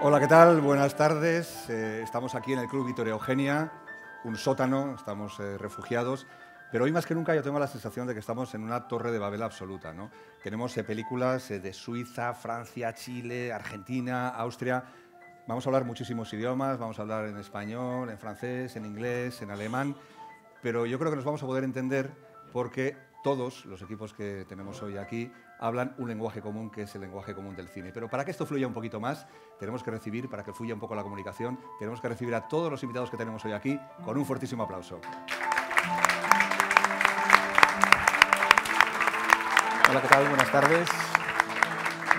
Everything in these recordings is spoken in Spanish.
Hola, ¿qué tal? Buenas tardes. Estamos aquí en el Club Victoria Eugenia, un sótano, estamos refugiados, pero hoy más que nunca yo tengo la sensación de que estamos en una torre de Babel absoluta, ¿no? Tenemos películas de Suiza, Francia, Chile, Argentina, Austria. Vamos a hablar muchísimos idiomas, vamos a hablar en español, en francés, en inglés, en alemán, pero yo creo que nos vamos a poder entender porque todos los equipos que tenemos hoy aquí hablan un lenguaje común, que es el lenguaje común del cine. Pero para que esto fluya un poquito más, tenemos que recibir, para que fluya un poco la comunicación, tenemos que recibir a todos los invitados que tenemos hoy aquí con un fuertísimo aplauso. Hola, ¿qué tal? Buenas tardes.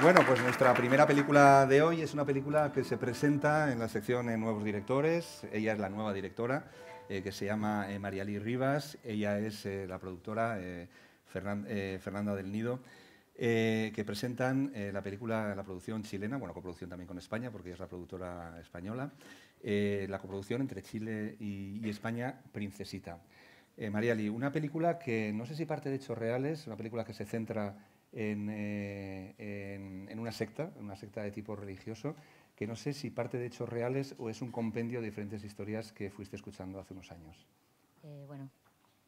Bueno, pues nuestra primera película de hoy es una película que se presenta en la sección Nuevos Directores. Ella es la nueva directora, que se llama Marialí Rivas. Ella es la productora Fernanda del Nido, que presentan la película, la producción chilena, bueno, coproducción también con España, porque ella es la productora española, la coproducción entre Chile y España, Princesita. Mariali, una película que no sé si parte de hechos reales, una película que se centra en una secta de tipo religioso, que no sé si parte de hechos reales o es un compendio de diferentes historias que fuiste escuchando hace unos años. Bueno,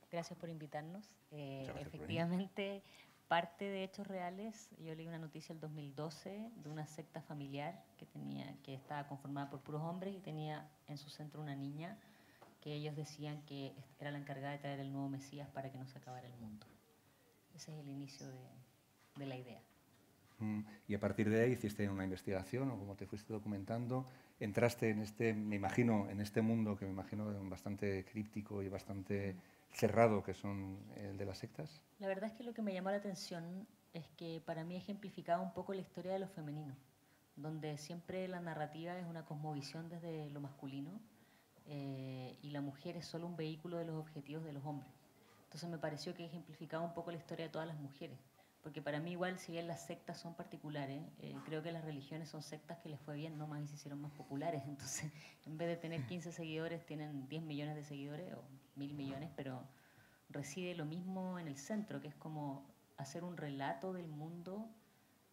gracias por invitarnos. Gracias por venir. Efectivamente, parte de hechos reales. Yo leí una noticia el 2012 de una secta familiar que estaba conformada por puros hombres y tenía en su centro una niña que ellos decían que era la encargada de traer el nuevo Mesías para que no se acabara el mundo. Ese es el inicio de la idea. Y a partir de ahí hiciste una investigación o como te fuiste documentando, entraste en este, me imagino, en este mundo que me imagino bastante críptico y bastante cerrado que son el de las sectas. La verdad es que lo que me llamó la atención es que para mí ejemplificaba un poco la historia de lo femenino, donde siempre la narrativa es una cosmovisión desde lo masculino y la mujer es solo un vehículo de los objetivos de los hombres. Entonces me pareció que ejemplificaba un poco la historia de todas las mujeres, porque para mí igual, si bien las sectas son particulares, creo que las religiones son sectas que les fue bien nomás y se hicieron más populares. Entonces, en vez de tener 15 seguidores, tienen 10 millones de seguidores o 1000 millones, pero reside lo mismo en el centro, que es como hacer un relato del mundo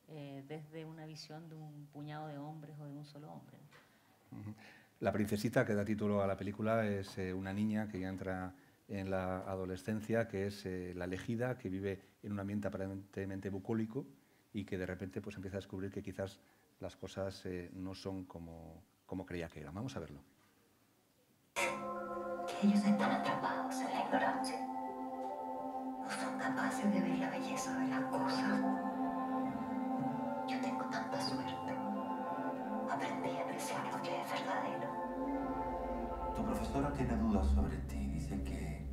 desde una visión de un puñado de hombres o de un solo hombre. La princesita que da título a la película es una niña que ya entra en la adolescencia, que es la elegida, que vive en un ambiente aparentemente bucólico y que de repente pues, empieza a descubrir que quizás las cosas no son como creía que eran. Vamos a verlo. Ellos están atrapados en la ignorancia. No son capaces de ver la belleza de las cosas. Yo tengo tanta suerte. Aprendí a apreciar lo que es verdadero. Tu profesora tiene dudas sobre ti. Dice que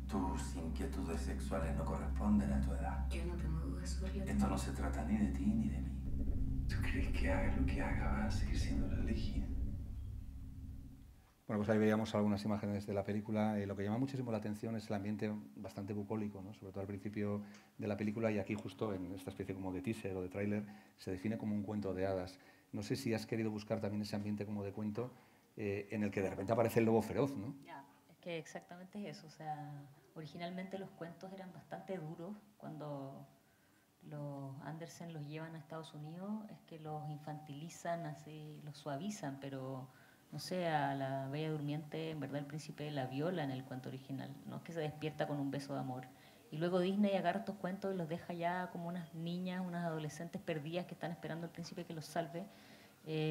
tus inquietudes sexuales no corresponden a tu edad. Yo no tengo dudas sobre ti. Esto no se trata ni de ti ni de mí. ¿Tú crees que haga lo que haga va a seguir siendo la elegida? Bueno, pues ahí veíamos algunas imágenes de la película. Lo que llama muchísimo la atención es el ambiente bastante bucólico, ¿no? Sobre todo al principio de la película y aquí justo en esta especie como de teaser o de tráiler se define como un cuento de hadas. No sé si has querido buscar también ese ambiente como de cuento en el que de repente aparece el lobo feroz, ¿no? Ya, es que exactamente es eso. O sea, originalmente los cuentos eran bastante duros cuando los Andersen los llevan a Estados Unidos, es que los infantilizan, así, los suavizan, pero no sé, a la Bella Durmiente, en verdad el príncipe la viola en el cuento original, no es que se despierta con un beso de amor. Y luego Disney agarra estos cuentos y los deja ya como unas niñas, unas adolescentes perdidas que están esperando al príncipe que los salve.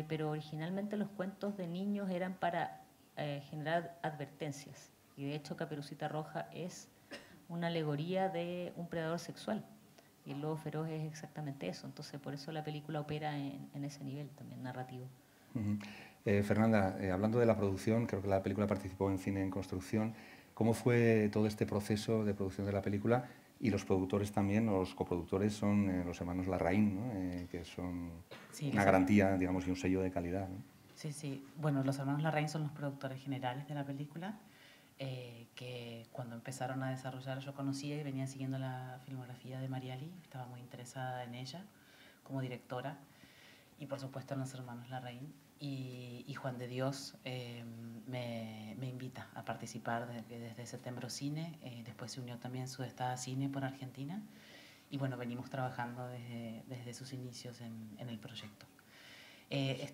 Pero originalmente los cuentos de niños eran para generar advertencias. Y de hecho Caperucita Roja es una alegoría de un predador sexual. Y el lobo feroz es exactamente eso. Entonces por eso la película opera en ese nivel también narrativo. Fernanda, hablando de la producción, creo que la película participó en Cine en Construcción. ¿Cómo fue todo este proceso de producción de la película? Y los productores también, los coproductores son los hermanos Larraín, ¿no? Que son Sí, una garantía, digamos, y un sello de calidad, ¿no? sí, sí. Bueno, los hermanos Larraín son los productores generales de la película, que cuando empezaron a desarrollar yo conocía y venía siguiendo la filmografía de Mariali, estaba muy interesada en ella como directora y por supuesto en los hermanos Larraín. Y Juan de Dios me invita a participar desde Septiembre Cine, después se unió también Sudestada Cine por Argentina y bueno, venimos trabajando desde sus inicios en el proyecto.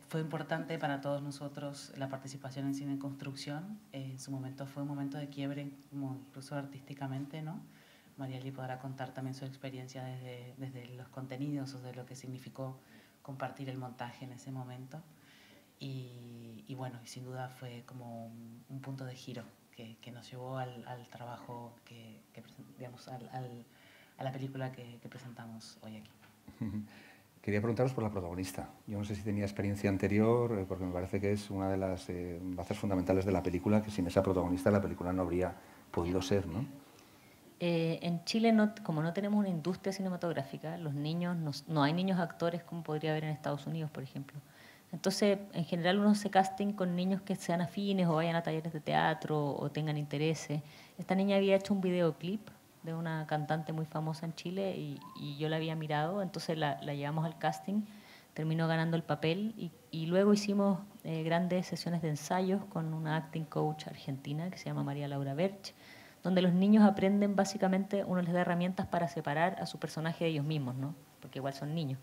Fue importante para todos nosotros la participación en Cine en Construcción. En su momento fue un momento de quiebre, como incluso artísticamente, ¿no? Mariali podrá contar también su experiencia desde los contenidos o de lo que significó compartir el montaje en ese momento. Y bueno, y sin duda fue como un punto de giro que nos llevó al trabajo, digamos, a la película que presentamos hoy aquí. Quería preguntaros por la protagonista. Yo no sé si tenía experiencia anterior, porque me parece que es una de las bazas fundamentales de la película, que sin esa protagonista la película no habría podido ser, ¿no? En Chile, como no tenemos una industria cinematográfica, los niños no hay niños actores como podría haber en Estados Unidos, por ejemplo. Entonces, en general uno hace casting con niños que sean afines o vayan a talleres de teatro o tengan intereses. Esta niña había hecho un videoclip de una cantante muy famosa en Chile y yo la había mirado, entonces la llevamos al casting, terminó ganando el papel y luego hicimos grandes sesiones de ensayos con una acting coach argentina que se llama María Laura Berch, donde los niños aprenden básicamente, uno les da herramientas para separar a su personaje de ellos mismos, ¿no? Porque igual son niños.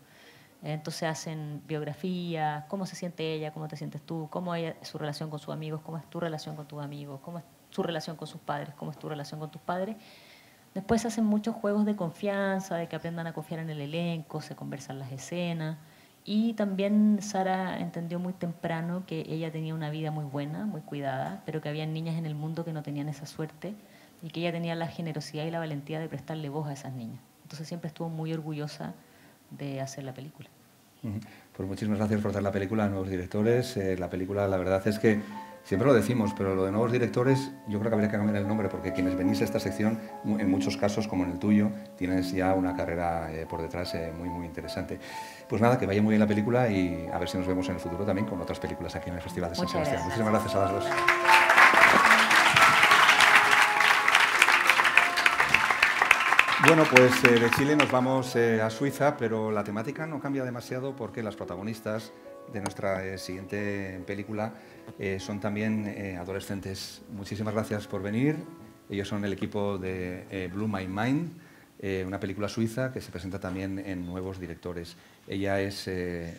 Entonces hacen biografía, cómo se siente ella, cómo te sientes tú, cómo es su relación con sus amigos, cómo es tu relación con tus amigos, cómo es su relación con sus padres, cómo es tu relación con tus padres. Después hacen muchos juegos de confianza, de que aprendan a confiar en el elenco, se conversan las escenas. Y también Sara entendió muy temprano que ella tenía una vida muy buena, muy cuidada, pero que había niñas en el mundo que no tenían esa suerte y que ella tenía la generosidad y la valentía de prestarle voz a esas niñas. Entonces siempre estuvo muy orgullosa de hacer la película. Pues muchísimas gracias por hacer la película a nuevos directores. La película, la verdad es que siempre lo decimos, pero lo de nuevos directores yo creo que habría que cambiar el nombre, porque quienes venís a esta sección, en muchos casos, como en el tuyo, tienes ya una carrera por detrás muy interesante. Pues nada, que vaya muy bien la película y a ver si nos vemos en el futuro también con otras películas aquí en el Festival de San Sebastián. Muchísimas gracias a las dos. Bueno, pues de Chile nos vamos a Suiza, pero la temática no cambia demasiado porque las protagonistas de nuestra siguiente película son también adolescentes. Muchísimas gracias por venir. Ellos son el equipo de Blue My Mind, una película suiza que se presenta también en nuevos directores. Ella es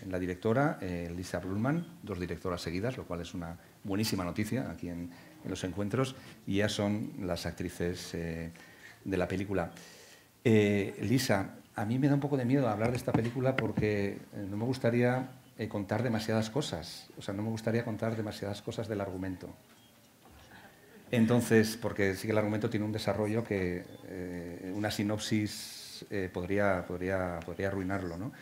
la directora, Lisa Brullmann, 2 directoras seguidas, lo cual es una buenísima noticia aquí en los encuentros, y ellas son las actrices de la película. Lisa, a mí me da un poco de miedo hablar de esta película porque no me gustaría contar demasiadas cosas, o sea, no me gustaría contar demasiadas cosas del argumento. Entonces, porque sí que el argumento tiene un desarrollo que una sinopsis podría arruinarlo, ¿no?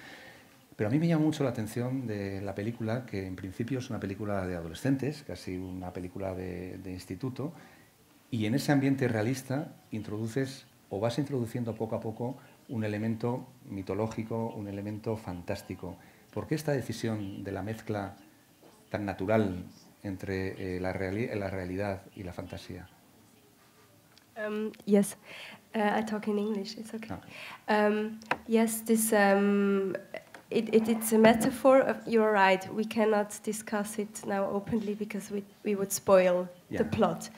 Pero a mí me llama mucho la atención de la película, que en principio es una película de adolescentes, casi una película de instituto, y en ese ambiente realista introduces o vas introduciendo poco a poco un elemento mitológico, un elemento fantástico. ¿Por qué esta decisión de la mezcla tan natural entre la realidad y la fantasía? Yes, I talk in English, it's okay. Yes, this, it's a metaphor, you're right, we cannot discuss it now openly because we would spoil the plot.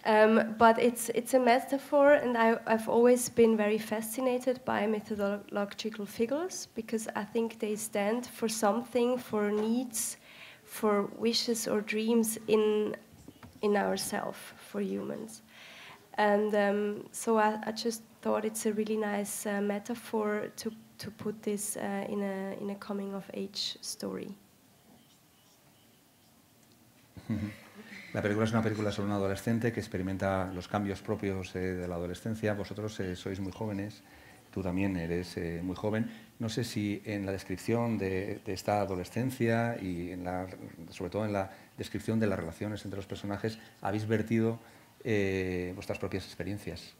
But it's a metaphor, and I've always been very fascinated by methodological figures because I think they stand for something, for needs, for wishes or dreams in ourselves, for humans. And so I just thought it's a really nice metaphor to put this in a coming-of-age story. La película es una película sobre un adolescente que experimenta los cambios propios de la adolescencia. Vosotros sois muy jóvenes, tú también eres muy joven. No sé si en la descripción de esta adolescencia y sobre todo en la descripción de las relaciones entre los personajes habéis vertido vuestras propias experiencias.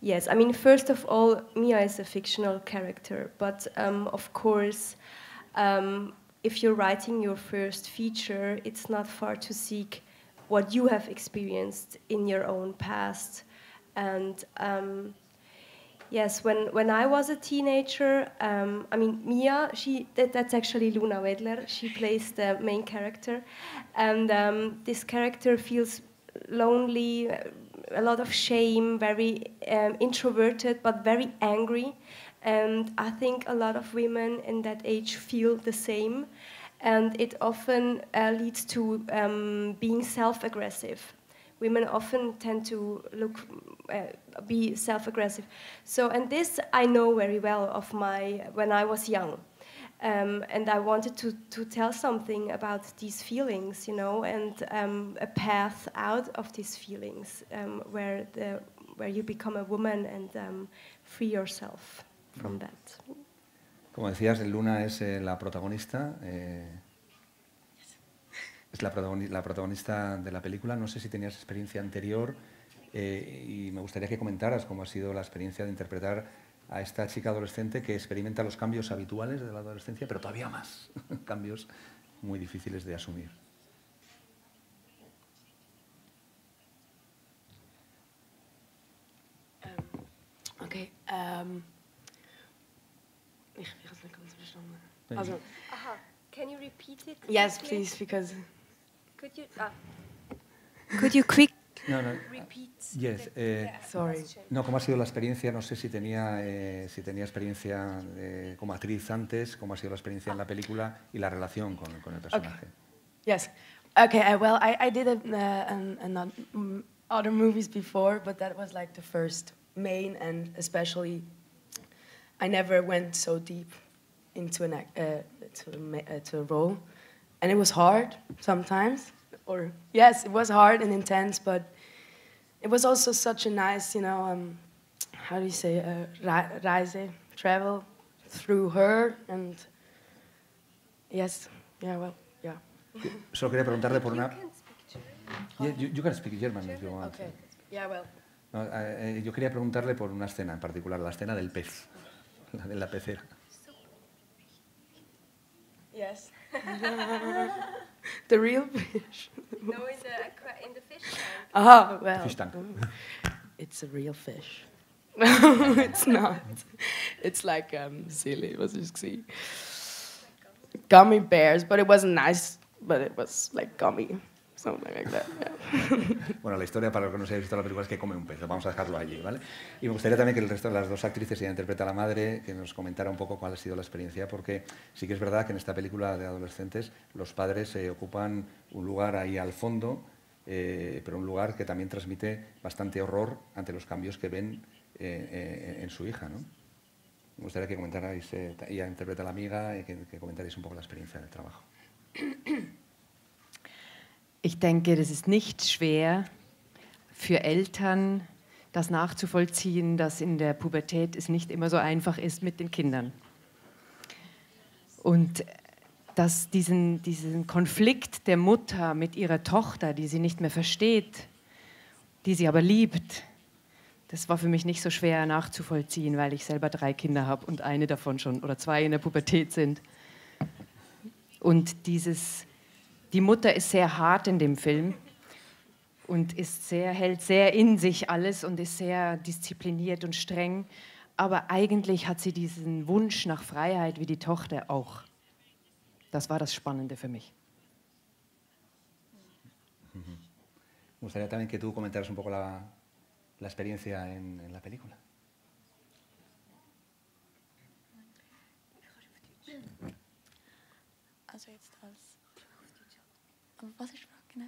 Yes, I mean, first of all, Mia is a fictional character, but of course, if you're writing your first feature, it's not far to seek what you have experienced in your own past. And yes, when I was a teenager, I mean, Mia, that's actually Luna Wedler. She plays the main character. And this character feels lonely, a lot of shame, very introverted, but very angry. And I think a lot of women in that age feel the same. And it often leads to being self-aggressive. Women often tend to be self-aggressive. So, and this I know very well of when I was young. And I wanted to tell something about these feelings, you know, and a path out of these feelings, where you become a woman and free yourself from that. Como decías, Luna es la protagonista. Es la protagonista de la película. No sé si tenías experiencia anterior y me gustaría que comentaras cómo ha sido la experiencia de interpretar a esta chica adolescente que experimenta los cambios habituales de la adolescencia, pero todavía más, cambios muy difíciles de asumir. Okay. Ich habe es nicht ganz verstanden. Also, can you repeat it? Yes, please, because. Could you quick repeat? Yes. Sorry. No, ¿cómo ha sido la experiencia? No sé si tenía experiencia como actriz antes, cómo ha sido la experiencia en la película y la relación con el personaje. Okay. Yes. Okay. Well, I did other movies before, but that was like the first main, and especially, I never went so deep into to a role, and it was hard sometimes. Or yes, it was hard and intense, but it was also such a nice, you know, how do you say, reise, travel through her, and yes, yeah, well, yeah. Solo quería preguntarle por una. You can speak German if you want. Okay. Yeah, well. No, yo quería preguntarle por una escena en particular, la escena del pez, la de la pecera. Yes. The real fish. No, in the fish tank. Ah, well. Fish tank. It's a real fish. It's not. It's like silly, was you see. Gummy bears, but it wasn't nice, but it was like gummy. Something like that, yeah. Bueno, la historia, para los que no se hayan visto la película, es que come un pez. Vamos a dejarlo allí, ¿vale? Y me gustaría también que el resto de las dos actrices, ella interpreta a la madre, que nos comentara un poco cuál ha sido la experiencia, porque sí que es verdad que en esta película de adolescentes los padres ocupan un lugar ahí al fondo, pero un lugar que también transmite bastante horror ante los cambios que ven en su hija, ¿no? Me gustaría que comentarais, ella interpreta a la amiga, y que comentarais un poco la experiencia del trabajo. Ich denke, das ist nicht schwer für Eltern, das nachzuvollziehen, dass in der Pubertät es nicht immer so einfach ist mit den Kindern. Und dass diesen Konflikt der Mutter mit ihrer Tochter, die sie nicht mehr versteht, die sie aber liebt, das war für mich nicht so schwer nachzuvollziehen, weil ich selber 3 Kinder habe und eine davon schon oder 2 in der Pubertät sind. Und die Mutter ist sehr hart in dem Film und hält sehr in sich alles und ist sehr diszipliniert und streng. Aber eigentlich hat sie diesen Wunsch nach Freiheit wie die Tochter auch. Das war das Spannende für mich. Me gustaría también que tú comentaras un poco la experiencia en la película. Also jetzt was ich genau?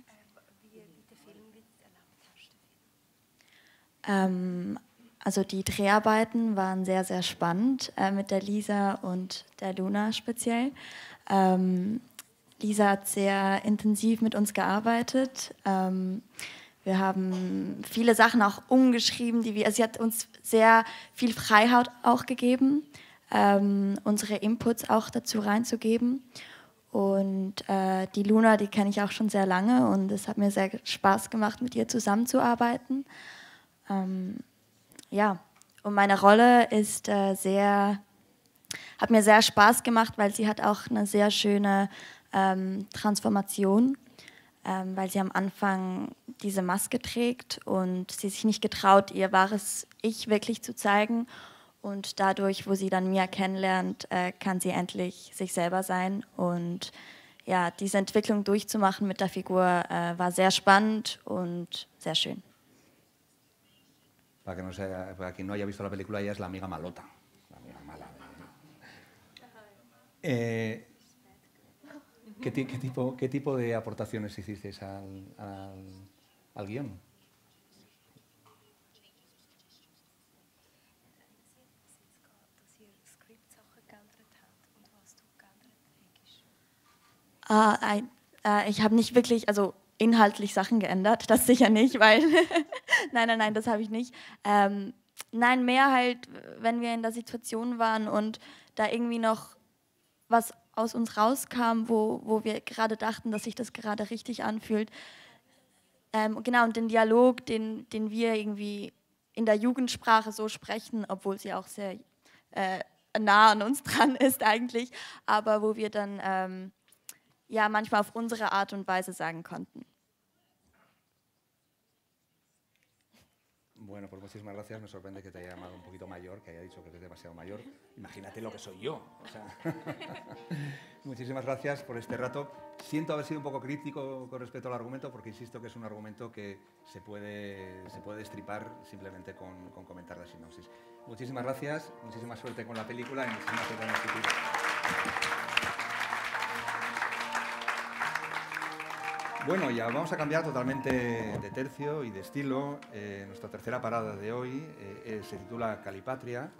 Also die Dreharbeiten waren sehr, sehr spannend mit der Lisa und der Luna speziell. Lisa hat sehr intensiv mit uns gearbeitet. Wir haben viele Sachen auch umgeschrieben, sie hat uns sehr viel Freiheit auch gegeben, unsere Inputs auch dazu reinzugeben. Und die Luna, die kenne ich auch schon sehr lange und es hat mir sehr Spaß gemacht, mit ihr zusammenzuarbeiten. Ja, und meine Rolle hat mir sehr Spaß gemacht, weil sie hat auch eine sehr schöne Transformation, weil sie am Anfang diese Maske trägt und sie sich nicht getraut, ihr wahres Ich wirklich zu zeigen. Und dadurch, wo sie dann Mia kennenlernt, kann sie endlich sich selber sein. Und ja, diese Entwicklung durchzumachen mit der Figur war sehr spannend und sehr schön. Para quien no haya visto la película, ella es la amiga malota, la amiga mala. ¿Qué tipo de aportaciones hicisteis al guión? Ich habe nicht wirklich, also inhaltlich Sachen geändert, das sicher nicht, weil nein, das habe ich nicht. Nein, mehr halt, wenn wir in der Situation waren und da irgendwie noch was aus uns rauskam, wo wir gerade dachten, dass sich das gerade richtig anfühlt. Genau, und den Dialog, den wir irgendwie in der Jugendsprache so sprechen, obwohl sie auch sehr nah an uns dran ist eigentlich, aber wo wir dann ja manchmal auf unsere Art und Weise sagen konnten. Bueno, pues muchísimas gracias. Me sorprende que te haya llamado un poquito mayor, que haya dicho que eres demasiado mayor. Imagínate lo que soy yo. O sea, muchísimas gracias por este rato. Siento haber sido un poco crítico con respecto al argumento, porque insisto que es un argumento que se puede destripar simplemente con comentar la sinopsis. Muchísimas gracias, muchísima suerte con la película y muchísimas suerte en el futuro. Bueno, ya vamos a cambiar totalmente de tercio y de estilo. Nuestra tercera parada de hoy se titula Calipatria,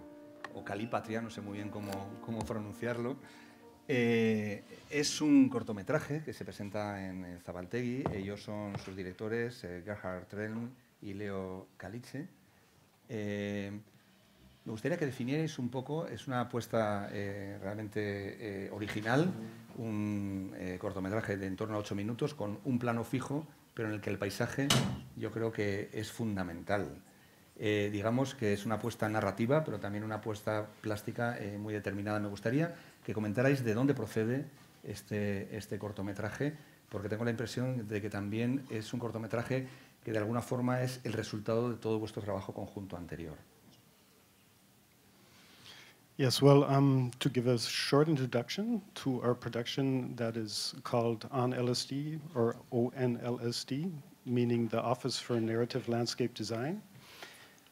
o Calipatria, no sé muy bien cómo pronunciarlo. Es un cortometraje que se presenta en Zabaltegui. Ellos son sus directores, Gerhard Trelm y Leo Kalitze. Me gustaría que definierais un poco, es una apuesta realmente original, un cortometraje de en torno a 8 minutos con un plano fijo, pero en el que el paisaje yo creo que es fundamental. Digamos que es una apuesta narrativa, pero también una apuesta plástica muy determinada. Me gustaría que comentarais de dónde procede este cortometraje, porque tengo la impresión de que también es un cortometraje que de alguna forma es el resultado de todo vuestro trabajo conjunto anterior. Yes, well, to give a short introduction to our production that is called On LSD, or ONLSD, meaning the Office for Narrative Landscape Design.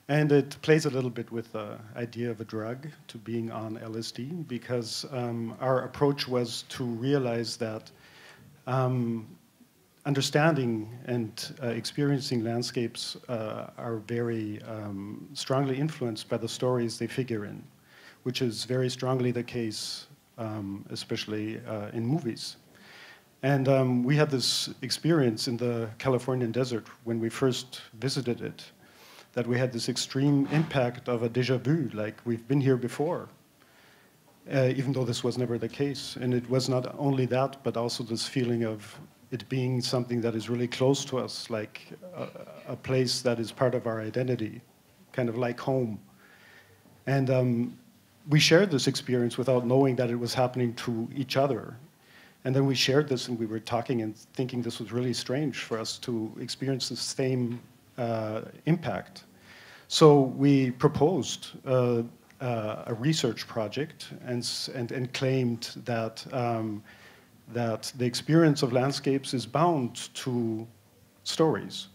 And it plays a little bit with the idea of a drug to being on LSD, because our approach was to realize that understanding and experiencing landscapes are very strongly influenced by the stories they figure in, which is very strongly the case, especially in movies. And we had this experience in the Californian desert when we first visited it, that we had this extreme impact of a déjà vu, like we've been here before, even though this was never the case. And it was not only that, but also this feeling of it being something that is really close to us, like a place that is part of our identity, kind of like home. And we shared this experience without knowing that it was happening to each other. And then we shared this and we were talking and thinking this was really strange for us to experience the same impact. So we proposed a research project and claimed that, that the experience of landscapes is bound to stories,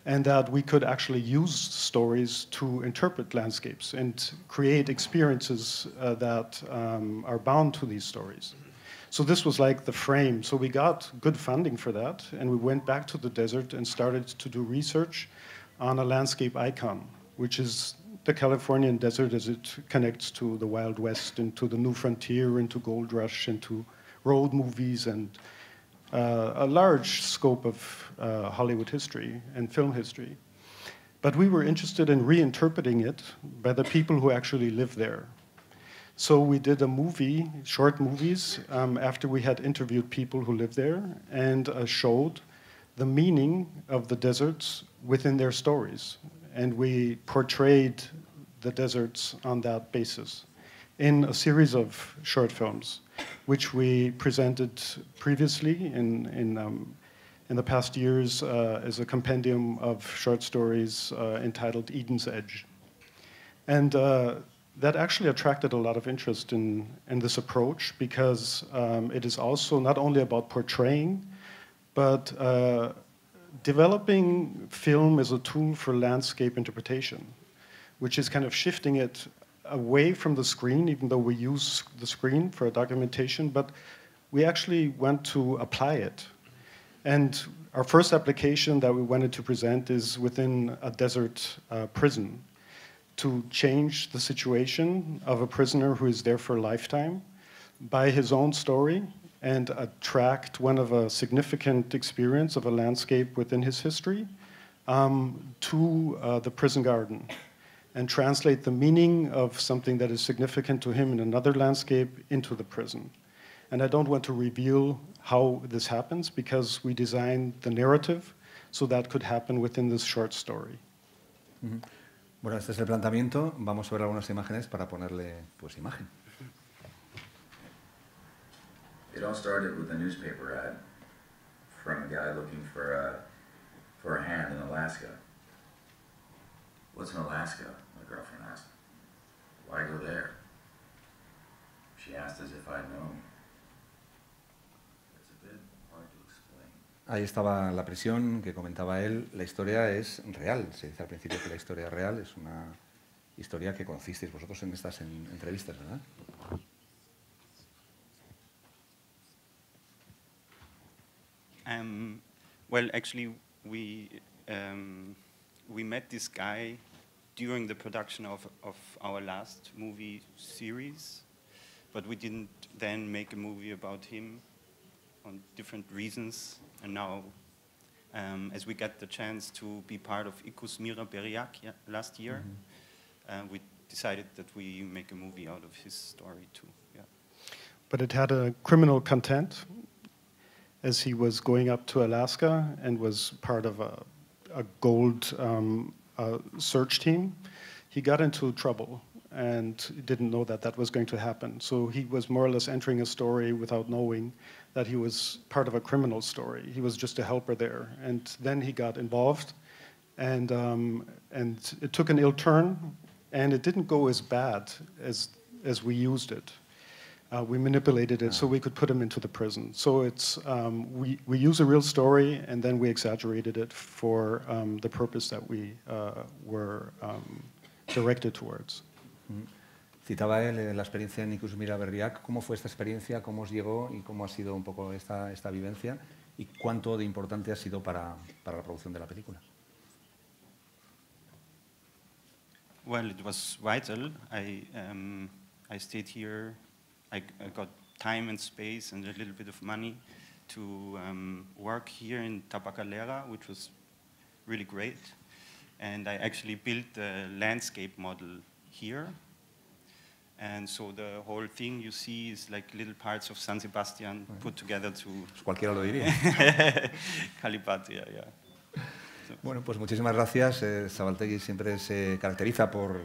and that we could actually use stories to interpret landscapes and create experiences that are bound to these stories. So this was like the frame. So we got good funding for that, and we went back to the desert and started to do research on a landscape icon, which is the Californian desert as it connects to the Wild West and to the New Frontier and to Gold Rush and to road movies and a large scope of Hollywood history and film history. But we were interested in reinterpreting it by the people who actually live there. So we did a movie, short movies, after we had interviewed people who live there and showed the meaning of the deserts within their stories. And we portrayed the deserts on that basis in a series of short films, which we presented previously in the past years as a compendium of short stories entitled Eden's Edge. And that actually attracted a lot of interest in this approach, because it is also not only about portraying, but developing film as a tool for landscape interpretation. which is kind of shifting it away from the screen, even though we use the screen for documentation, but we actually want to apply it. And our first application that we wanted to present is within a desert prison, to change the situation of a prisoner who is there for a lifetime by his own story and attract one of a significant experience of a landscape within his history to the prison garden, and translate the meaning of something that is significant to him in another landscape into the prison. And I don't want to reveal how this happens, because we designed the narrative so that could happen within this short story. Mm-hmm. Bueno, este es el planteamiento. Vamos a ver algunas imágenes para ponerle pues imagen. It all started with a newspaper ad from a guy looking for a hand in Alaska. What's in Alaska? My girlfriend asked. Why go there? She asked as if I'd known. It's a bit hard to explain. Ahí estaba la prisión que comentaba él. La historia es real. Se dice al principio que la historia es real. Es una historia que conocisteis vosotros en estas entrevistas, ¿verdad? Well, actually, we met this guy during the production of our last movie series, but we didn't then make a movie about him on different reasons. And now, as we got the chance to be part of Ikus Mira Beriak last year, we decided that we make a movie out of his story too. Yeah. But it had a criminal content, as he was going up to Alaska and was part of a gold search team. He got into trouble and didn't know that that was going to happen. So he was more or less entering a story without knowing that he was part of a criminal story. He was just a helper there. And then he got involved, and it took an ill turn, and it didn't go as bad as we used it. We manipulated it so we could put him into the prison. So it's we use a real story, and then we exaggerated it for the purpose that we were directed towards. Citaba él la experiencia en Ikus Mira Berriak. ¿Cómo fue esta experiencia? ¿Cómo os llegó? ¿Y cómo ha sido un poco esta vivencia? ¿Y cuánto de importante ha sido para la producción de la película? Well, it was vital. I stayed here. I got time and space and a little bit of money to work here in Tabacalera, which was really great. And I actually built the landscape model here. And so the whole thing you see is like little parts of San Sebastian put together to... Cualquiera lo diría. Calipatria, yeah. Bueno, pues muchísimas gracias. Zabaltegui siempre se caracteriza por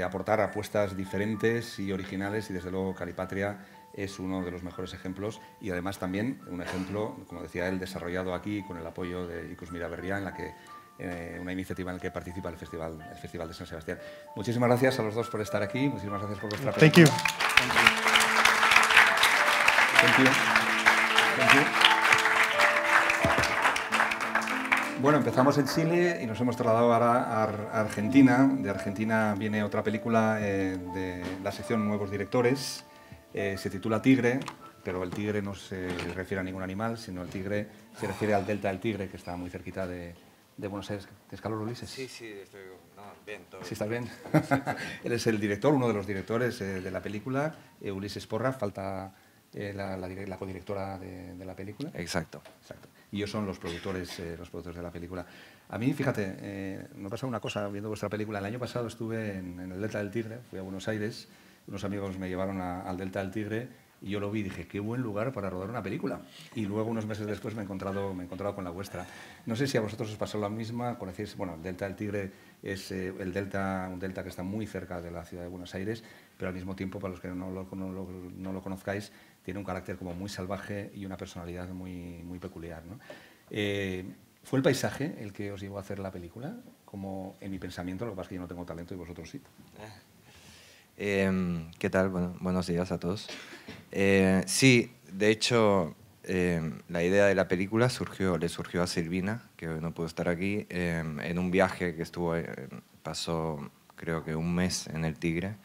aportar apuestas diferentes y originales, y desde luego Calipatria es uno de los mejores ejemplos, y además también un ejemplo, como decía él, desarrollado aquí con el apoyo de Ikus Mira Berria, en la que una iniciativa en la que participa el Festival de San Sebastián. Muchísimas gracias a los dos por estar aquí, muchísimas gracias por vuestra presencia. Thank you. Thank you. Bueno, empezamos en Chile y nos hemos trasladado ahora a Argentina. De Argentina viene otra película de la sección Nuevos Directores. Se titula Tigre, pero el tigre no se refiere a ningún animal, sino el tigre se refiere al delta del Tigre, que está muy cerquita de Buenos Aires. ¿Tienes calor, Ulises? Sí, estoy bien. Todo ¿Sí estás bien? Él es el director, uno de los directores de la película. Ulises Porra, falta la codirectora de la película. Exacto. Y ellos son los productores de la película. A mí, fíjate, me ha pasado una cosa viendo vuestra película. El año pasado estuve en el Delta del Tigre, fui a Buenos Aires, unos amigos me llevaron al Delta del Tigre y yo lo vi y dije, qué buen lugar para rodar una película. Y luego, unos meses después, me he encontrado con la vuestra. No sé si a vosotros os pasó la misma. Conocéis, bueno, el Delta del Tigre es un delta que está muy cerca de la ciudad de Buenos Aires, pero al mismo tiempo, para los que no lo conozcáis, tiene un carácter como muy salvaje y una personalidad muy, muy peculiar, ¿no? ¿Fue el paisaje el que os llevó a hacer la película? Como en mi pensamiento, lo que pasa es que yo no tengo talento y vosotros sí. ¿Qué tal? Bueno, buenos días a todos. Sí, de hecho, la idea de la película le surgió a Silvina, que no pudo estar aquí, en un viaje que pasó creo que un mes en el Tigre,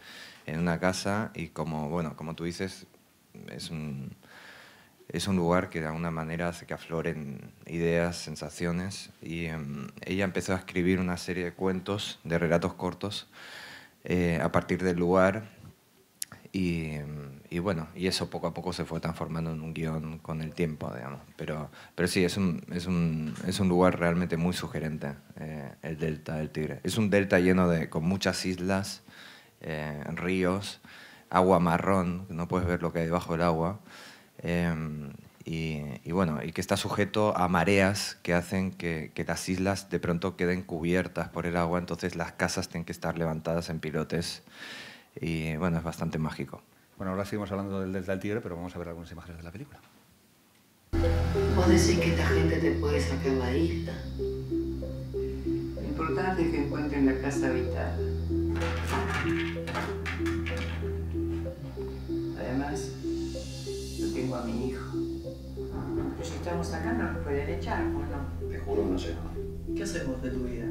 en una casa, y como tú dices, es un lugar que de alguna manera hace que afloren ideas, sensaciones, y ella empezó a escribir una serie de cuentos, de relatos cortos, a partir del lugar, y eso poco a poco se fue transformando en un guión con el tiempo, digamos. Pero sí, es un lugar realmente muy sugerente, el delta del Tigre. Es un delta con muchas islas, ríos, agua marrón, no puedes ver lo que hay debajo del agua, y que está sujeto a mareas que hacen que las islas de pronto queden cubiertas por el agua, entonces las casas tienen que estar levantadas en pilotes, y es bastante mágico. Bueno, ahora seguimos hablando del delta del Tigre, pero vamos a ver algunas imágenes de la película. Vos decís que esta gente te puede sacar la isla. Lo importante es que encuentren la casa habitada. Además, yo tengo a mi hijo. Pero si estamos acá no nos pueden echar, ¿o no? Te juro, no sé. ¿Qué hacemos de tu vida?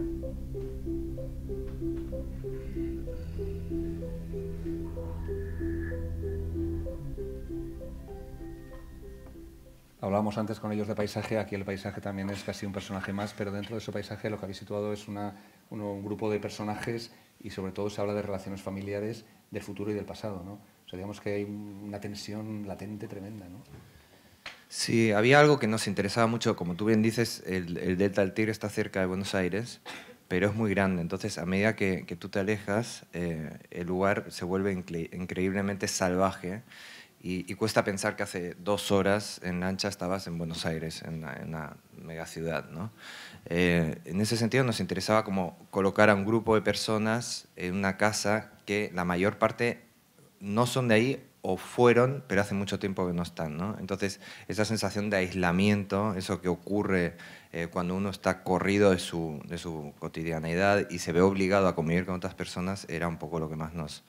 Hablábamos antes con ellos de paisaje, aquí el paisaje también es casi un personaje más, pero dentro de ese paisaje lo que habéis situado es un grupo de personajes, y sobre todo se habla de relaciones familiares del futuro y del pasado, ¿no? O sea, digamos que hay una tensión latente tremenda, ¿no? Sí, había algo que nos interesaba mucho, como tú bien dices, el delta del Tigre está cerca de Buenos Aires, pero es muy grande, entonces a medida que tú te alejas, el lugar se vuelve increíblemente salvaje. Y cuesta pensar que hace 2 horas en lancha estabas en Buenos Aires, en una megaciudad, ¿no? En ese sentido nos interesaba como colocar a un grupo de personas en una casa que la mayor parte no son de ahí o fueron, pero hace mucho tiempo que no están, ¿no? Entonces, esa sensación de aislamiento, eso que ocurre cuando uno está corrido de su cotidianeidad y se ve obligado a convivir con otras personas, era un poco lo que más nos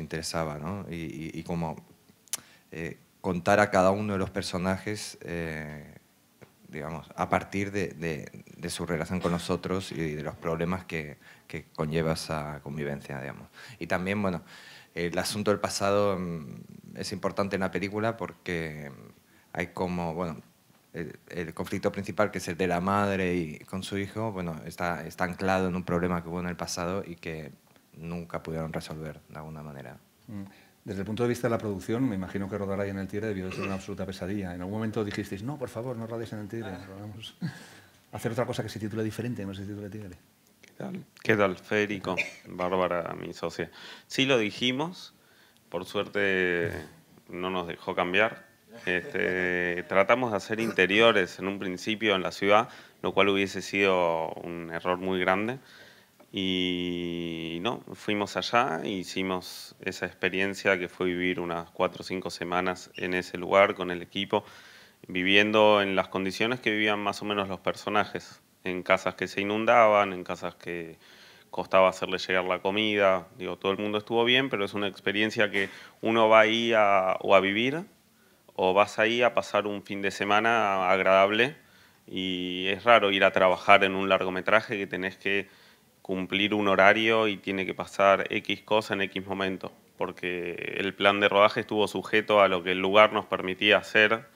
interesaba, ¿no? Y como contar a cada uno de los personajes, digamos, a partir de su relación con nosotros y de los problemas que conlleva esa convivencia, digamos. Y también, el asunto del pasado es importante en la película porque hay como, el conflicto principal, que es el de la madre y con su hijo, está anclado en un problema que hubo en el pasado y que nunca pudieron resolver de alguna manera. Desde el punto de vista de la producción, me imagino que rodar ahí en el Tigre debió de ser una absoluta pesadilla. En algún momento dijisteis, no, por favor, no rodéis en el Tigre, vamos a hacer otra cosa que se titule diferente, no se titule Tigre. ¿Qué tal, Federico? Bárbara, mi socia. Sí lo dijimos, por suerte no nos dejó cambiar. Tratamos de hacer interiores en un principio en la ciudad, lo cual hubiese sido un error muy grande. Y no, fuimos allá e hicimos esa experiencia que fue vivir unas 4 o 5 semanas en ese lugar con el equipo, viviendo en las condiciones que vivían más o menos los personajes, en casas que se inundaban, en casas que costaba hacerle llegar la comida. Digo, todo el mundo estuvo bien, pero es una experiencia que uno va ahí o a vivir, o vas ahí a pasar un fin de semana agradable, y es raro ir a trabajar en un largometraje que tenés que cumplir un horario y tiene que pasar X cosa en X momento, porque el plan de rodaje estuvo sujeto a lo que el lugar nos permitía hacer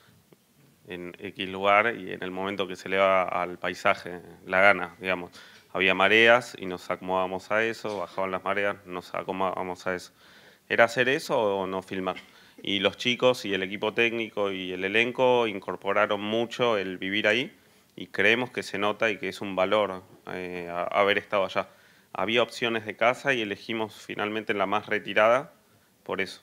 en X lugar y en el momento que se le va al paisaje la gana, digamos. Había mareas y nos acomodábamos a eso, bajaban las mareas, nos acomodábamos a eso. Era hacer eso o no filmar. Y los chicos y el equipo técnico y el elenco incorporaron mucho el vivir ahí, y creemos que se nota y que es un valor haber estado allá. Había opciones de casa y elegimos finalmente la más retirada por eso.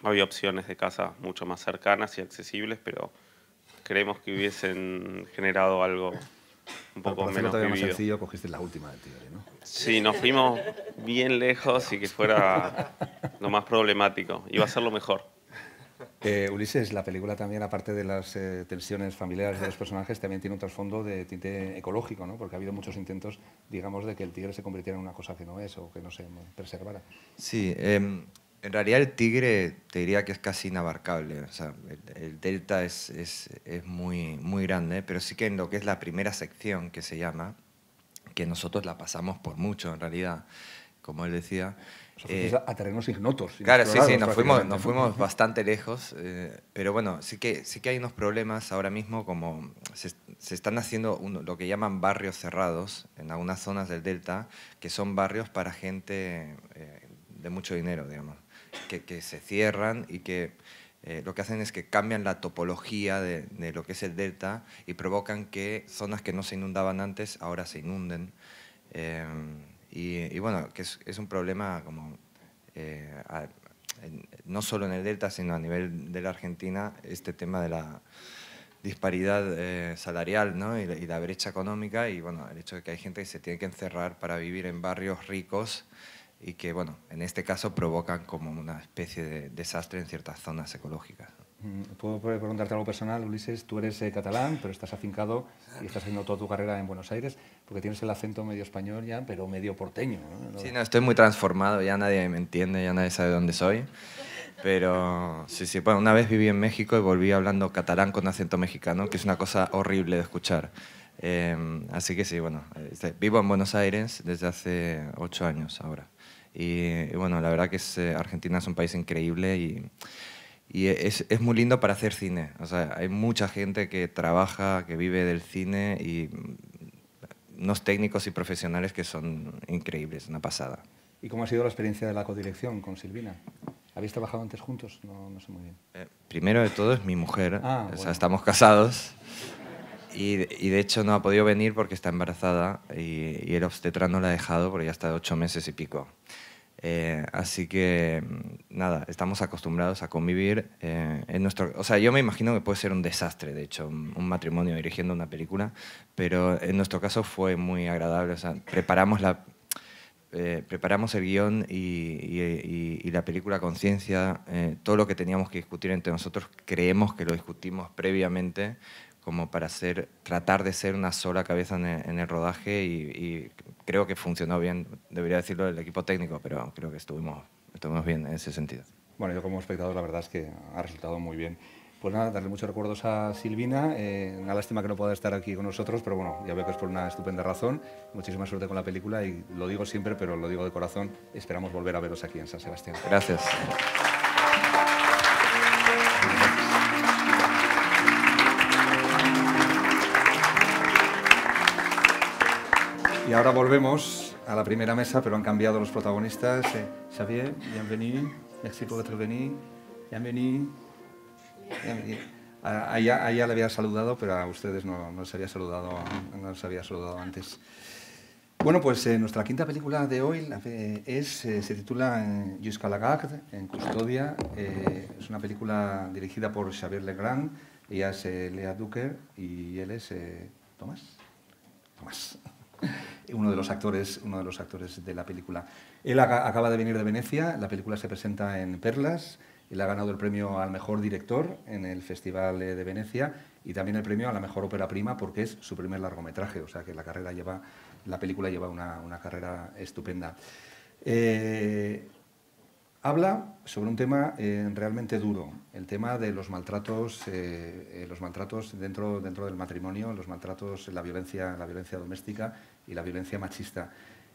Había opciones de casa mucho más cercanas y accesibles, pero creemos que hubiesen generado algo un poco menos todavía vivido. más sencillo, cogiste la última del Tigre, ¿no? Sí, nos fuimos bien lejos y que fuera lo más problemático. Iba a ser lo mejor. Ulises, la película también, aparte de las tensiones familiares de los personajes, también tiene un trasfondo de tinte ecológico, ¿no? Porque ha habido muchos intentos, digamos, de que el tigre se convirtiera en una cosa que no es o que no se preservara. Sí, en realidad el Tigre te diría que es casi inabarcable. O sea, el delta es muy, muy grande, pero sí que en lo que es la primera sección, que se llama, que nosotros la pasamos por mucho, en realidad, como él decía. A terrenos ignotos. Claro, sí, nos fuimos bastante lejos, pero bueno, sí que hay unos problemas ahora mismo, como se están haciendo lo que llaman barrios cerrados en algunas zonas del Delta, que son barrios para gente de mucho dinero, digamos, que se cierran y que lo que hacen es que cambian la topología de lo que es el Delta y provocan que zonas que no se inundaban antes ahora se inunden. Y bueno, que es un problema como, no solo en el Delta, sino a nivel de la Argentina, este tema de la disparidad salarial, ¿no? y la brecha económica, y bueno, el hecho de que hay gente que se tiene que encerrar para vivir en barrios ricos y que, bueno, en este caso provocan como una especie de desastre en ciertas zonas ecológicas. Puedo preguntarte algo personal, Ulises. Tú eres catalán, pero estás afincado y estás haciendo toda tu carrera en Buenos Aires, porque tienes el acento medio español ya, pero medio porteño, ¿no? Sí, no, estoy muy transformado, ya nadie me entiende, ya nadie sabe dónde soy. Pero sí, bueno, una vez viví en México y volví hablando catalán con acento mexicano, que es una cosa horrible de escuchar. Así que sí, bueno, vivo en Buenos Aires desde hace 8 años ahora. Y bueno, la verdad que Argentina es un país increíble y es muy lindo para hacer cine. O sea, hay mucha gente que trabaja, que vive del cine y unos técnicos y profesionales que son increíbles, una pasada. ¿Y cómo ha sido la experiencia de la codirección con Silvina? ¿Habéis trabajado antes juntos? No sé muy bien. Primero de todo es mi mujer, bueno. O sea, estamos casados y de hecho no ha podido venir porque está embarazada y el obstetra no la ha dejado porque ya está de 8 meses y pico. Así que nada, estamos acostumbrados a convivir o sea, yo me imagino que puede ser un desastre, de hecho, un matrimonio dirigiendo una película, pero en nuestro caso fue muy agradable. O sea, preparamos el guión y la película con ciencia. Todo lo que teníamos que discutir entre nosotros creemos que lo discutimos previamente, como para tratar de ser una sola cabeza en el rodaje y creo que funcionó bien. Debería decirlo el equipo técnico, pero creo que estuvimos bien en ese sentido. Bueno, yo como espectador la verdad es que ha resultado muy bien. Pues nada, darle muchos recuerdos a Silvina. Una lástima que no pueda estar aquí con nosotros, pero bueno, ya veo que es por una estupenda razón. Muchísima suerte con la película y lo digo siempre, pero lo digo de corazón. Esperamos volver a veros aquí en San Sebastián. Gracias. Y ahora volvemos a la primera mesa, pero han cambiado los protagonistas. Xavier, bienvenido. Merci pour être venu. Bienvenido. A ella le había saludado, pero a ustedes no se había saludado antes. Bueno, pues nuestra quinta película de hoy se titula Jusqu'à la garde, en custodia. Es una película dirigida por Xavier Legrand. Ella es Lea Ducker y él es Tomás. Uno de los actores de la película. Él acaba de venir de Venecia. La película se presenta en Perlas. Él ha ganado el premio al mejor director en el Festival de Venecia y también el premio a la mejor ópera prima porque es su primer largometraje, o sea que la película lleva una carrera estupenda. Habla sobre un tema realmente duro, el tema de los maltratos dentro del matrimonio, los maltratos, la violencia doméstica y la violencia machista.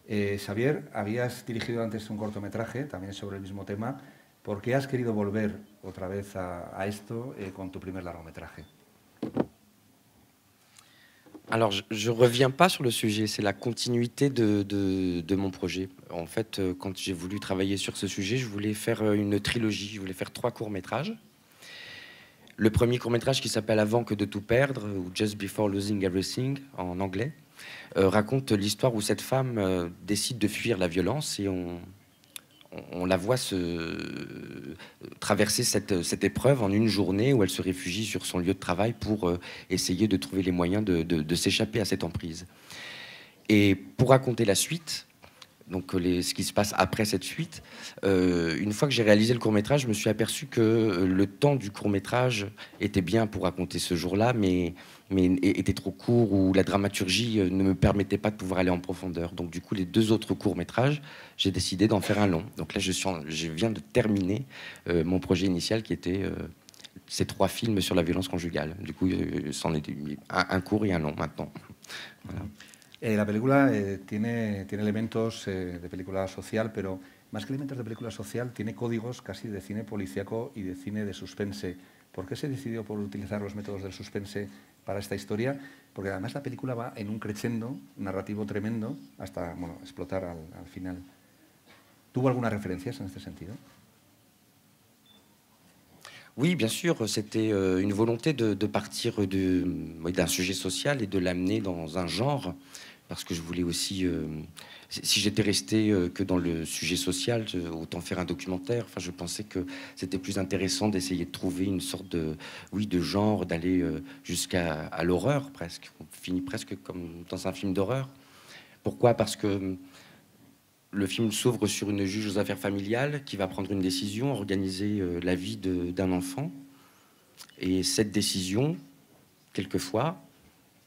Xavier, habías dirigido antes un cortometraje también sobre el mismo tema. ¿Por qué has querido volver otra vez a esto con tu primer largometraje? Alors, je ne reviens pas sur le sujet, c'est la continuité de mon projet. En fait, quand j'ai voulu travailler sur ce sujet, je voulais faire une trilogie, je voulais faire 3 courts-métrages. Le premier court-métrage qui s'appelle Avant que de tout perdre, ou Just Before Losing Everything, en anglais, raconte l'histoire où cette femme décide de fuir la violence et on la voit traverser cette épreuve en une journée où elle se réfugie sur son lieu de travail pour essayer de trouver les moyens de s'échapper à cette emprise. Et pour raconter la suite, donc ce qui se passe après cette suite, une fois que j'ai réalisé le court-métrage, je me suis aperçu que le temps du court-métrage était bien pour raconter ce jour-là, mais était trop court ou la dramaturgie ne me permettait pas de pouvoir aller en profondeur. Donc du coup, les 2 autres courts-métrages, j'ai décidé d'en faire un long. Donc là, je viens de terminer mon projet initial qui était ces 3 films sur la violence conjugale. Du coup, c'en est un court et un long maintenant. Voilà. La película tiene elementos de película social, pero más que elementos de película social, tiene códigos casi de cine policíaco y de cine de suspense. ¿Por qué se decidió por utilizar los métodos del suspense para esta historia? Porque además la película va en un crescendo narrativo tremendo hasta explotar al final. ¿Tuvo algunas referencias en este sentido? Oui, bien sûr, c'était une volonté de partir d'un sujet social et de l'amener dans un genre, parce que je voulais aussi, si j'étais resté que dans le sujet social, autant faire un documentaire. Enfin, je pensais que c'était plus intéressant d'essayer de trouver une sorte de genre, d'aller jusqu'à l'horreur presque. On finit presque comme dans un film d'horreur. Pourquoi? Parce que le film s'ouvre sur une juge aux affaires familiales qui va prendre une décision, organiser la vie d'un enfant. Et cette décision, quelquefois,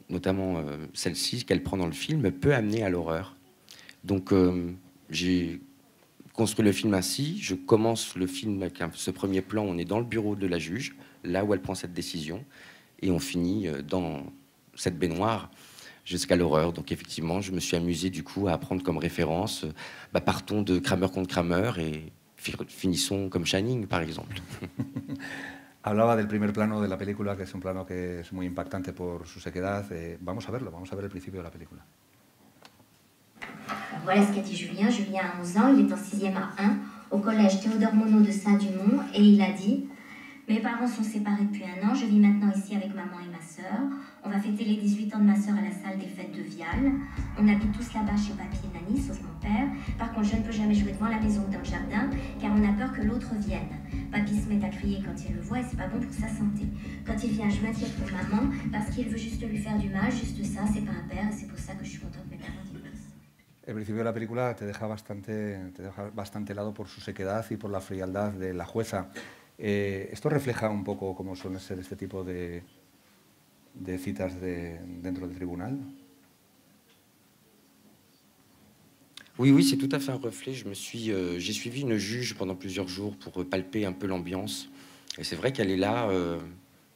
notamment celle-ci qu'elle prend dans le film, peut amener à l'horreur. Donc j'ai construit le film ainsi. Je commence le film avec ce premier plan, on est dans le bureau de la juge, là où elle prend cette décision, et on finit dans cette baignoire jusqu'à l'horreur. Donc effectivement, je me suis amusé du coup à prendre comme référence, partons de Kramer contre Kramer et finissons comme Shining, par exemple. Hablaba del primer plano de la película, que es un plano que es muy impactante por su sequedad. Vamos a verlo, vamos a ver el principio de la película. Voilà ce qu'a dit Julien. Julien a 11 ans, il est en 6e à 1 au collège Théodore Monod de Saint-Dumont et il a dit « Mes parents sont séparés depuis 1 an, je vis maintenant ici avec maman et ma sœur. On va fêter les 18 ans de ma sœur à la salle des fêtes de Viale. On habite tous là-bas chez papy et Nani, sauf mon père. Par contre, je ne peux jamais jouer devant la maison ou dans le jardin, car on a peur que l'autre vienne. Papy se met à crier quand il le voit et c'est pas bon pour sa santé. Quand il vient, je m'inquiète pour maman, parce qu'il veut juste lui faire du mal, juste ça, c'est pas un père, et c'est pour ça que je suis contente de mes parents divorcent. » El principio de la película te deja bastante helado por su sequedad y por la frialdad de la jueza. Esto refleja un poco cómo suelen ser este tipo de citas dentro del tribunal. Oui, c'est tout à fait un reflet. J'ai suivi une juge pendant plusieurs jours pour palper un peu l'ambiance. Et c'est vrai qu'elle est là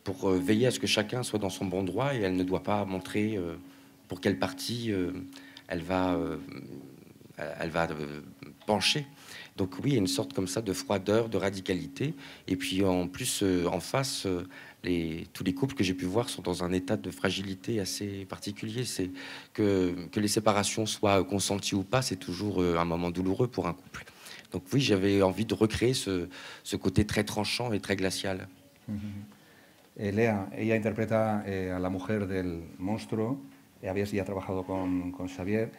pour veiller à ce que chacun soit dans son bon droit et elle ne doit pas montrer pour quelle partie elle va pencher. Donc oui, il y a une sorte comme ça de froideur, de radicalité. Et puis en plus, en face, tous les couples que j'ai pu voir sont dans un état de fragilité assez particulier. C'est que les séparations soient consenties ou pas, c'est toujours un moment douloureux pour un couple. Donc oui, j'avais envie de recréer ce côté très tranchant et très glacial. Lea, ella interpreta a la mujer del monstruo. Habías ya trabajado con Xavier.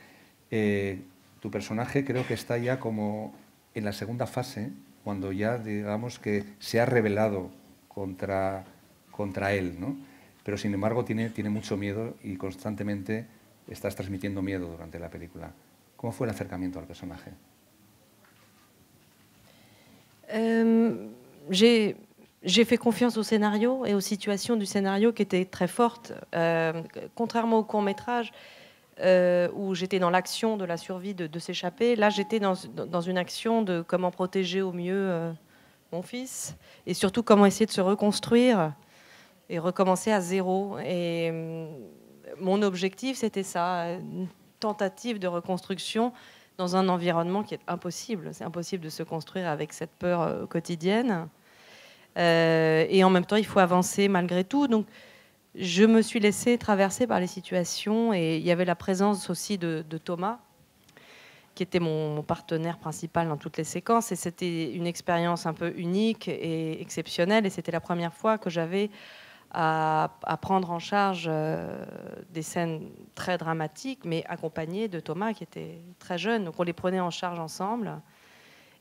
Tu personaje creo que está ya como en la segunda fase, cuando ya digamos que se ha rebelado contra él, ¿no? Pero sin embargo tiene mucho miedo y constantemente estás transmitiendo miedo durante la película. ¿Cómo fue el acercamiento al personaje? J'ai fait confiance au scénario et aux situations du scénario qui étaient très fortes. Contrairement au court-métrage, où j'étais dans l'action de la survie de s'échapper, là j'étais dans une action de comment protéger au mieux mon fils, et surtout comment essayer de se reconstruire et recommencer à zéro. Et mon objectif, c'était ça, une tentative de reconstruction dans un environnement qui est impossible. C'est impossible de se construire avec cette peur quotidienne. Et en même temps, il faut avancer malgré tout. Donc, je me suis laissée traverser par les situations. Et il y avait la présence aussi de Thomas, qui était mon partenaire principal dans toutes les séquences. Et c'était une expérience un peu unique et exceptionnelle. Et c'était la première fois que j'avais à prendre en charge des scènes très dramatiques, mais accompagnée de Thomas, qui était très jeune. Donc, on les prenait en charge ensemble.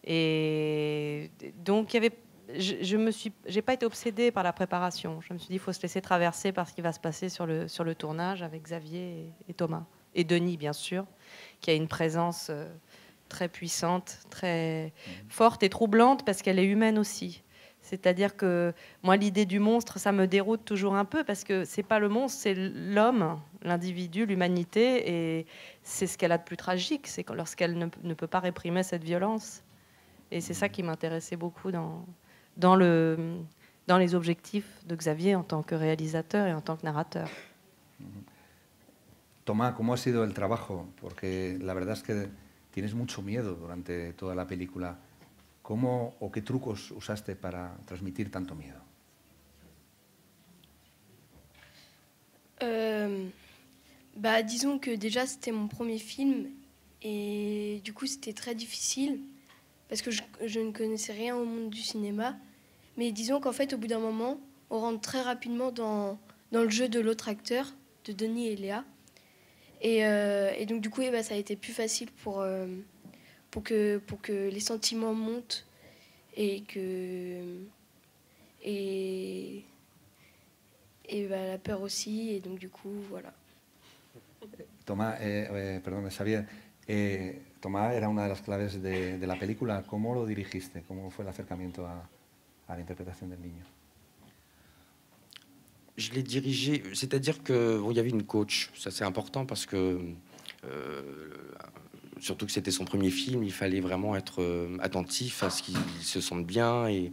Et donc, il y avait... j'ai pas été obsédée par la préparation. Je me suis dit, il faut se laisser traverser par ce qui va se passer sur le tournage avec Xavier et Thomas. Et Denis, bien sûr, qui a une présence très puissante, très forte et troublante, parce qu'elle est humaine aussi. C'est-à-dire que moi, l'idée du monstre, ça me déroute toujours un peu, parce que c'est pas le monstre, c'est l'homme, l'individu, l'humanité, et c'est ce qu'elle a de plus tragique, c'est lorsqu'elle ne peut pas réprimer cette violence. Et c'est ça qui m'intéressait beaucoup dans les objectifs de Xavier en tant que réalisateur et en tant que narrateur. Tomás, ¿cómo ha sido el trabajo? Porque la verdad es que tienes mucho miedo durante toda la película. ¿Cómo o qué trucos usaste para transmitir tanto miedo? Disons que déjà c'était mon premier film et du coup c'était très difficile parce que je ne connaissais rien au monde du cinéma. Mais disons qu'en fait au bout d'un moment, on rentre très rapidement dans le jeu de l'autre acteur, de Denis et Léa. Et donc du coup ça a été plus facile pour que les sentiments montent et la peur aussi, et donc du coup voilà. Tomás, perdón, Xavier, Tomás era una de las claves de la película. ¿Cómo lo dirigiste? ¿Cómo fue el acercamiento a la interpretación del niño? Je l'ai dirigé, c'est-à-dire qu'il y avait une coach, ça c'est important parce que, surtout que c'était son premier film, il fallait vraiment être attentif à ce qu'il se sente bien et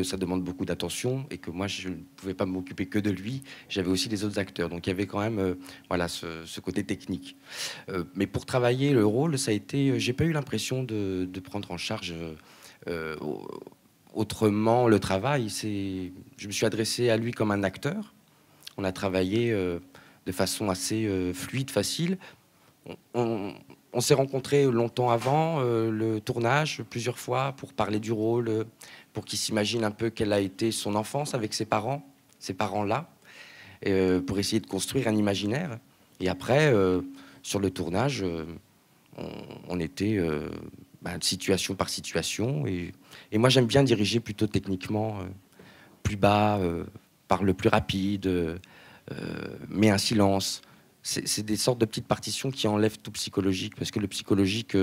ça demande beaucoup d'attention et que moi je ne pouvais pas m'occuper que de lui, j'avais aussi les autres acteurs, donc il y avait quand même voilà, ce côté technique. Mais pour travailler le rôle, ça a été, j'ai pas eu l'impression de prendre en charge autrement le travail. Je me suis adressé à lui comme un acteur. On a travaillé de façon assez fluide, facile. On s'est rencontrés longtemps avant le tournage, plusieurs fois, pour parler du rôle, pour qu'il s'imagine un peu quelle a été son enfance avec ses parents-là, pour essayer de construire un imaginaire. Et après, sur le tournage, on était situation par situation. Et moi, j'aime bien diriger plutôt techniquement, plus bas, par le plus rapide, mais un silence. C'est des sortes de petites partitions qui enlèvent tout psychologique, parce que le psychologique,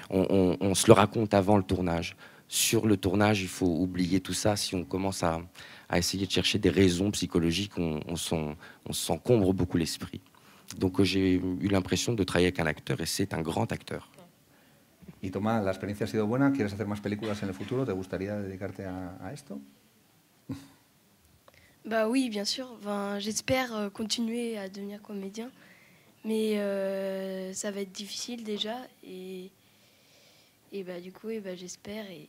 on se le raconte avant le tournage. Sur le tournage, il faut oublier tout ça. Si on commence à essayer de chercher des raisons psychologiques, on s'encombre beaucoup l'esprit. Donc j'ai eu l'impression de travailler avec un acteur, et c'est un grand acteur. Y Tomás, la experiencia ha sido buena. ¿Quieres hacer más películas en el futuro? ¿Te gustaría dedicarte a esto? Oui, bien sûr. J'espère continuer à devenir comédien, mais ça va être difficile déjà. Et du coup, j'espère et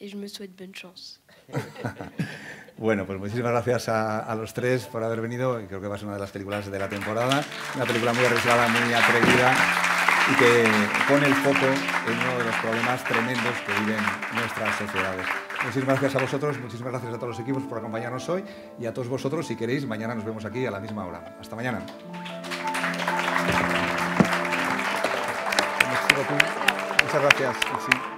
je me souhaite bonne chance. Bueno, pues muchísimas gracias a los tres por haber venido. Creo que va a ser una de las películas de la temporada. Una película muy arriesgada, muy atrevida y que pone el foco en uno de los problemas tremendos que viven nuestras sociedades. Muchísimas gracias a vosotros, muchísimas gracias a todos los equipos por acompañarnos hoy y a todos vosotros, si queréis, mañana nos vemos aquí a la misma hora. Hasta mañana. Muchas gracias. Sí.